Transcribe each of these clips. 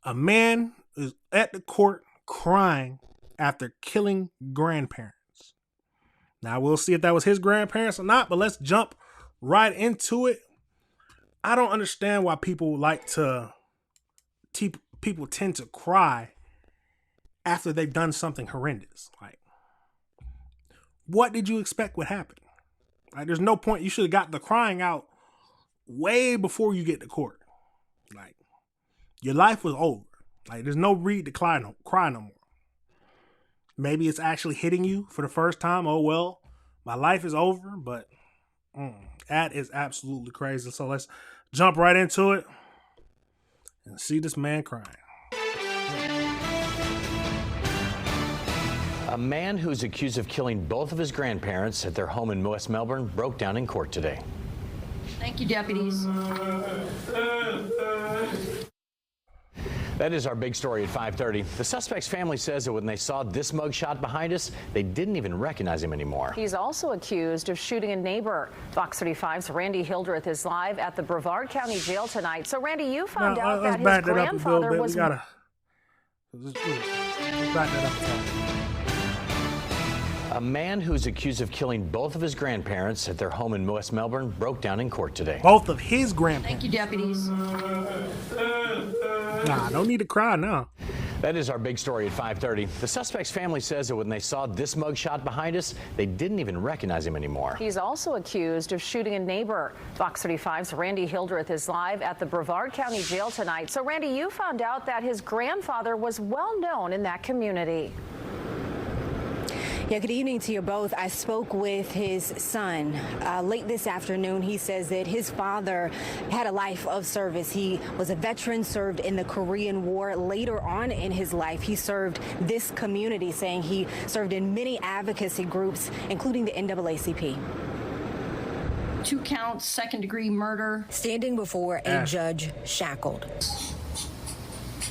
A man is at the court crying after killing grandparents. Now, we'll see if that was his grandparents or not, but let's jump right into it. I don't understand why people people tend to cry after they've done something horrendous. Like, what did you expect would happen? Like, there's no point. You should have got the crying out way before you get to court. Like, your life was over. Like, there's no reason to cry no more. Maybe it's actually hitting you for the first time. Oh, well, my life is over, but that is absolutely crazy. So let's jump right into it and see this man crying. A man who's accused of killing both of his grandparents at their home in West Melbourne broke down in court today. Thank you, deputies. That is our big story at 5:30. The suspect's family says that when they saw this mugshot behind us, they didn't even recognize him anymore. He's also accused of shooting a neighbor. Fox 35's Randy Hildreth is live at the Brevard County Jail tonight. So, Randy, you found out that his grandfather was... Back that up. A man who's accused of killing both of his grandparents at their home in West Melbourne broke down in court today. Both of his grandparents. Thank you, deputies. Nah, don't need to cry now. That is our big story at 5:30. The suspect's family says that when they saw this mugshot behind us, they didn't even recognize him anymore. He's also accused of shooting a neighbor. Fox 35's Randy Hildreth is live at the Brevard County Jail tonight. So, Randy, you found out that his grandfather was well known in that community. Yeah, good evening to you both. I spoke with his son late this afternoon. He says that his father had a life of service. He was a veteran, served in the Korean War. Later on in his life, he served this community, saying he served in many advocacy groups, including the NAACP. 2 counts, second-degree murder. Standing before a judge shackled.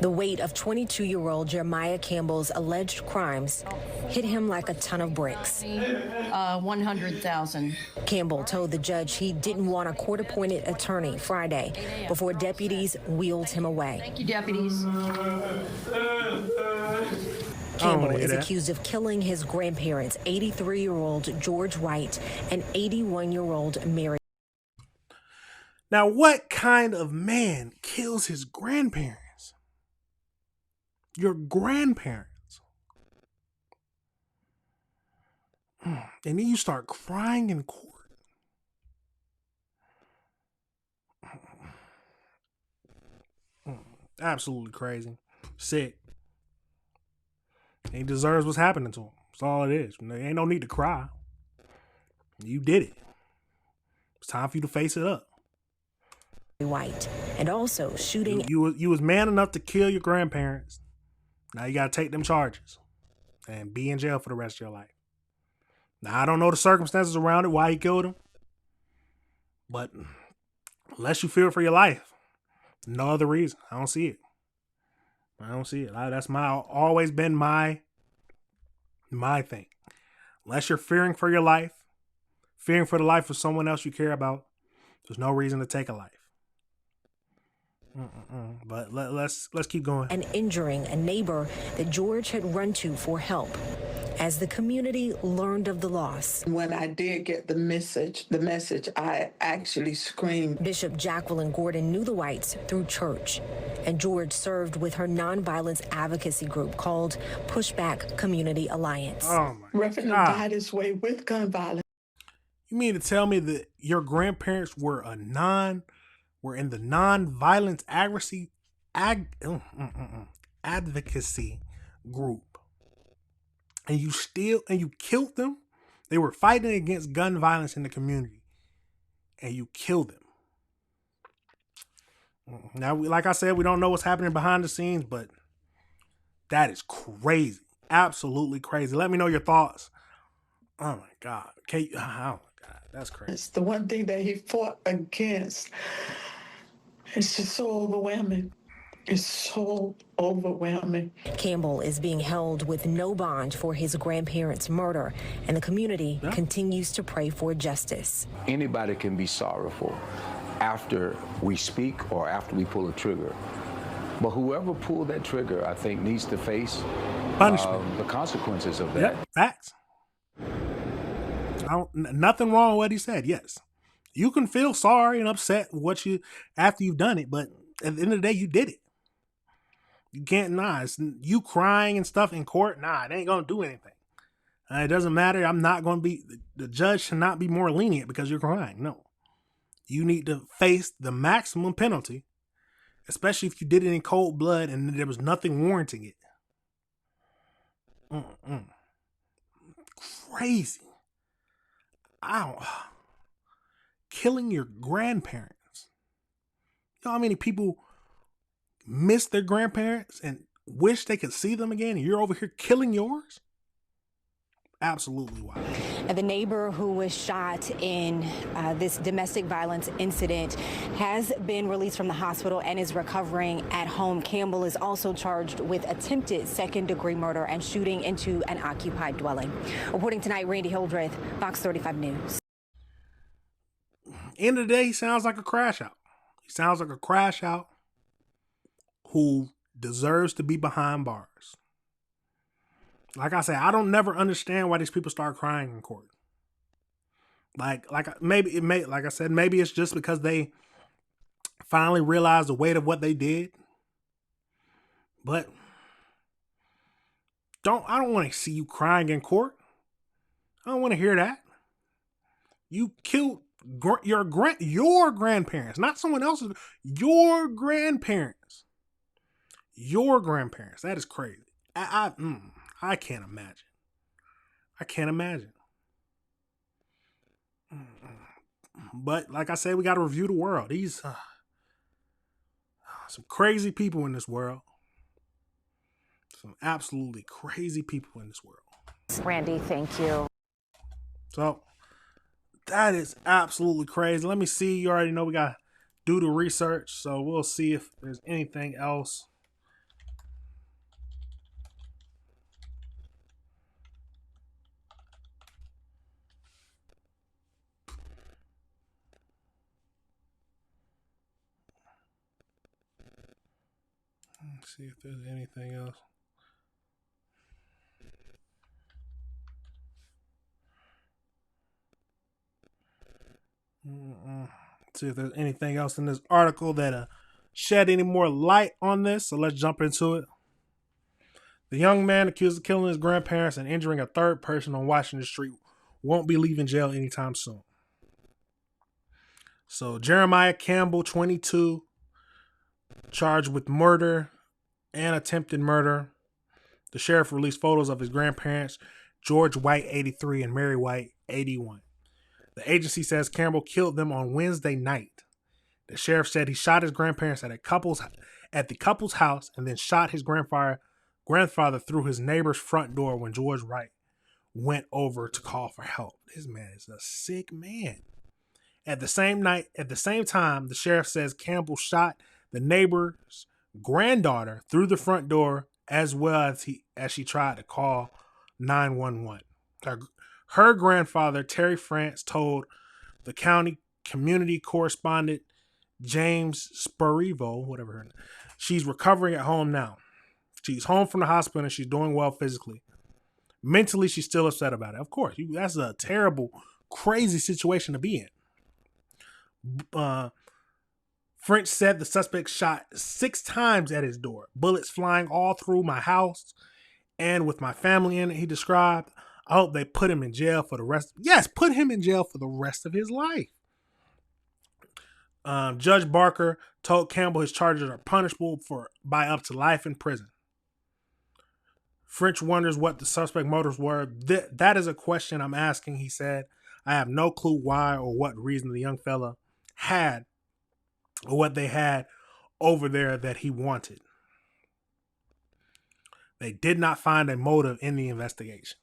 The weight of 22-year-old Jeremiah Campbell's alleged crimes hit him like a ton of bricks. 100,000. Campbell told the judge he didn't want a court-appointed attorney Friday before deputies wheeled him away. Thank you, deputies. Campbell is accused of killing his grandparents, 83-year-old George Wright and 81-year-old Mary. Now, what kind of man kills his grandparents? Your grandparents. And then you start crying in court. Absolutely crazy. Sick. And he deserves what's happening to him. That's all it is. There ain't no need to cry. You did it. It's time for you to face it up. White, and also shooting. You was man enough to kill your grandparents. Now you got to take them charges and be in jail for the rest of your life. Now, I don't know the circumstances around it, why he killed him. But unless you fear for your life, no other reason. I don't see it. That's always been my thing. Unless you're fearing for your life, fearing for the life of someone else you care about, there's no reason to take a life. But let's keep going. And injuring a neighbor that George had run to for help. As the community learned of the loss. When I did get the message, I actually screamed. Bishop Jacqueline Gordon knew the Whites through church, and George served with her nonviolence advocacy group called Pushback Community Alliance. Oh my Reverend died his way with gun violence. You mean to tell me that your grandparents were in the nonviolence advocacy group, and you killed them? They were fighting against gun violence in the community, and you killed them. Now, like I said, we don't know what's happening behind the scenes, but that is crazy. Absolutely crazy. Let me know your thoughts. Oh my God. Oh my God. That's crazy. It's the one thing that he fought against. It's just so overwhelming. It's so overwhelming. Campbell is being held with no bond for his grandparents' murder, and the community continues to pray for justice. Anybody can be sorrowful after we speak or after we pull a trigger. But whoever pulled that trigger, I think, needs to face punishment, the consequences of that. Yep, facts. Nothing wrong with what he said. Yes, you can feel sorry and upset after you've done it, but at the end of the day, you did it. You can't it's you crying and stuff in court. Nah, it ain't gonna do anything. It doesn't matter. I'm not gonna be the judge should not be more lenient because you're crying. No, you need to face the maximum penalty, especially if you did it in cold blood and there was nothing warranting it. Crazy. Killing your grandparents. You know how many people miss their grandparents and wish they could see them again, and you're over here killing yours? Absolutely wild. The neighbor who was shot in this domestic violence incident has been released from the hospital and is recovering at home. Campbell is also charged with attempted second-degree murder and shooting into an occupied dwelling. Reporting tonight, Randy Hildreth, Fox 35 News. End of the day, he sounds like a crash out. He sounds like a crash out who deserves to be behind bars. Like I said, I don't never understand why these people start crying in court. Like I said, maybe it's just because they finally realized the weight of what they did. But I don't want to see you crying in court. I don't want to hear that. You killed your grandparents, not someone else's. Your grandparents. Your grandparents. That is crazy. I can't imagine. I can't imagine. But like I said, we got to review the world. These some crazy people in this world. Some absolutely crazy people in this world. Randy, thank you. So that is absolutely crazy. Let me see. You already know we got to do the research. So we'll see if there's anything else. Let's see if there's anything else. Let's see if there's anything else in this article that shed any more light on this. So let's jump into it. The young man accused of killing his grandparents and injuring a third person on Washington Street won't be leaving jail anytime soon. So Jeremiah Campbell, 22, charged with murder and attempted murder. The sheriff released photos of his grandparents, George White, 83, and Mary White, 81. The agency says Campbell killed them on Wednesday night. The sheriff said he shot his grandparents at the couple's house and then shot his grandfather through his neighbor's front door when George White went over to call for help. This man is a sick man. At the same time, the sheriff says Campbell shot the neighbor's granddaughter through the front door as well as she tried to call 911. Her grandfather, Terry France, told the county community correspondent James Sparivo, whatever her name, she's recovering at home now. She's home from the hospital and she's doing well physically. Mentally, she's still upset about it. Of course, that's a terrible, crazy situation to be in. French said the suspect shot 6 times at his door, bullets flying all through my house and with my family in it, he described. I hope they put him in jail for the rest. Yes, put him in jail for the rest of his life. Judge Barker told Campbell his charges are punishable by up to life in prison. French wonders what the suspect motives were. That is a question I'm asking, he said. I have no clue why or what reason the young fella had or what they had over there that he wanted. They did not find a motive in the investigation.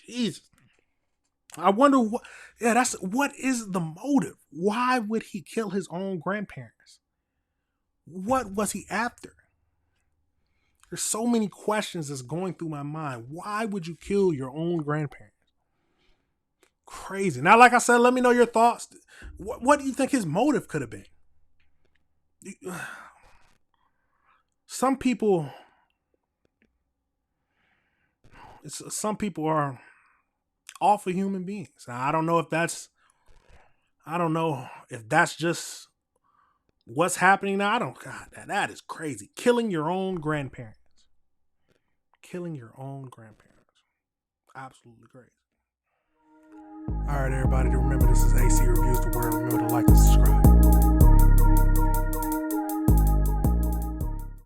Jesus. I wonder what is the motive? Why would he kill his own grandparents? What was he after? There's so many questions that's going through my mind. Why would you kill your own grandparents? Crazy. Now, like I said, let me know your thoughts. What do you think his motive could have been? some people are awful human beings. I don't know if that's just what's happening now. God, that is crazy. Killing your own grandparents. Absolutely crazy. All right, everybody, remember this is AC Reviews the Word. Remember to like and subscribe.